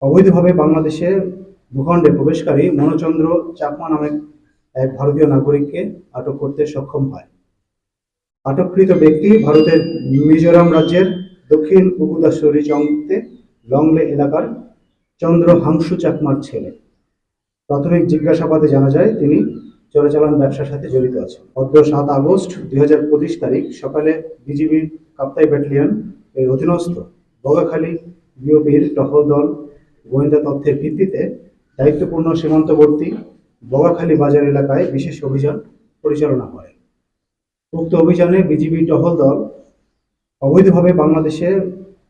অবৈধভাবে বাংলাদেশে ভূখণ্ডে প্রবেশকারী মনোচন্দ্র চাকমা নামে এক ভারতীয় নাগরিককে আটক করতে সক্ষম হয়। আটককৃত ব্যক্তি ভারতের মিজোরাম রাজ্যের দক্ষিণ উপকূলীয় চংতে লংলে এলাকার চন্দ্র হাংসু চাকমার ছেলে। প্রাথমিক জিজ্ঞাসাবাদে জানা যায় তিনি চোরাচালান ব্যবসার সাথে জড়িত আছেন। গত 7 আগস্ট 2025 তারিখ সকালে বিজিবির কাপ্তাই ব্যাটালিয়ন এর অধীনস্থ বগাখালী বিওপির টহল দল গোয়েন্দা তথ্যের ভিত্তিতে দায়িত্বপূর্ণ সীমান্তবর্তী বগাখালী বাজার এলাকায় বিশেষ অভিযান পরিচালনা করে। উক্ত অভিযানে বিজিবি টহল দল অবৈধভাবে বাংলাদেশে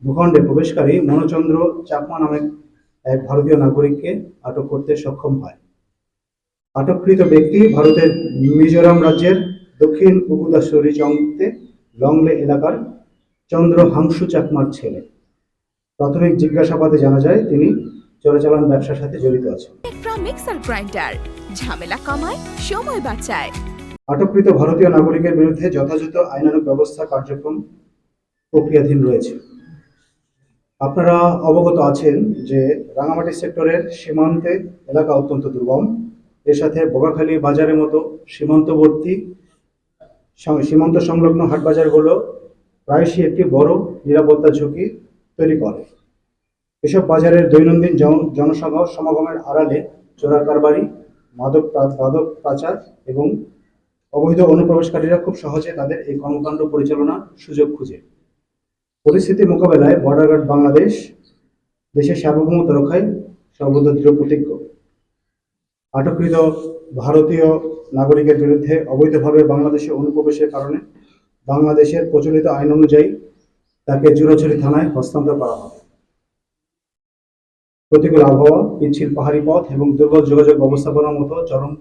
ভূখণ্ডে প্রবেশকারী মনোচন্দ্র চাকমা নামে এক ভারতীয় নাগরিককে আটক করতে সক্ষম হয়। আটককৃত ব্যক্তি ভারতের মিজোরাম রাজ্যের দক্ষিণ উপকূলীয় চংতে লংলে এলাকার চন্দ্র হাংসু চাকমার ছেলে। প্রাথমিক জিজ্ঞাসাবাদে জানা যায় তিনি চোরাচালান ব্যবসার সাথে জড়িত আছেন। মিক্সার গ্রাইন্ডার ঝামেলা কমায়, সময় বাঁচায়। আটককৃত ভারতীয় নাগরিকের বিরুদ্ধে যথাযথ আইনানুগ ব্যবস্থা কার্যক্রম প্রক্রিয়াধীন রয়েছে। আপনারা অবগত আছেন যে রাঙামাটি সেক্টরের সীমান্তে এলাকা অত্যন্ত দুর্গম। এর সাথে বগাখালী বাজারের মতো সীমান্তবর্তী সীমান্ত সংলগ্ন হাট বাজারগুলো প্রায়শই একটি বড় নিরাপত্তা ঝুঁকি তৈরি করে। এসব বাজারের দৈনন্দিন জনসমাগমের আড়ালে চোরা কারবারি, মাদক পাচার এবং অবৈধ অনুপ্রবেশকারীরা খুব সহজে তাদের এই কর্মকাণ্ড পরিচালনার সুযোগ খুঁজে। পরিস্থিতি মোকাবেলায় বর্ডার গার্ড বাংলাদেশ দেশের সার্বভৌমত্ব রক্ষায় সর্বদা দৃঢ় প্রতিজ্ঞ। আটককৃত ভারতীয় নাগরিকের বিরুদ্ধে অবৈধভাবে বাংলাদেশে অনুপ্রবেশের কারণে বাংলাদেশের প্রচলিত আইন অনুযায়ী তাকে জুরাছড়ি থানায় হস্তান্তর করা হবে। প্রতিকূল আবহাওয়া, পিচ্ছিল পাহাড়ি পথ এবং দুর্বল যোগাযোগ ব্যবস্থাপনার মতো চরম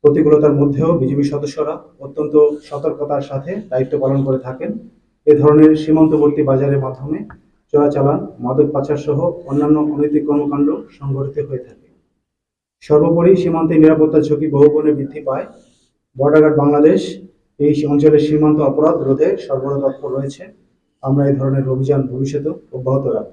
প্রতিকূলতার মধ্যেও বিজিবি সদস্যরা অত্যন্ত সতর্কতার সাথে দায়িত্ব পালন করে থাকেন। এ ধরনের সীমান্তবর্তী বাজারের মাধ্যমে চোরাচালান, মাদক পাচার সহ অন্যান্য অনৈতিক কর্মকাণ্ড সংঘটিত হয়ে থাকে। সর্বোপরি সীমান্তে নিরাপত্তার ঝুঁকি বহুগুণে বৃদ্ধি পায়। বর্ডার গার্ড বাংলাদেশ এই অঞ্চলের সীমান্ত অপরাধ রোধে সর্বদা তৎপর রয়েছে। আমরা এই ধরনের অভিযান ভবিষ্যতেও অব্যাহত রাখব।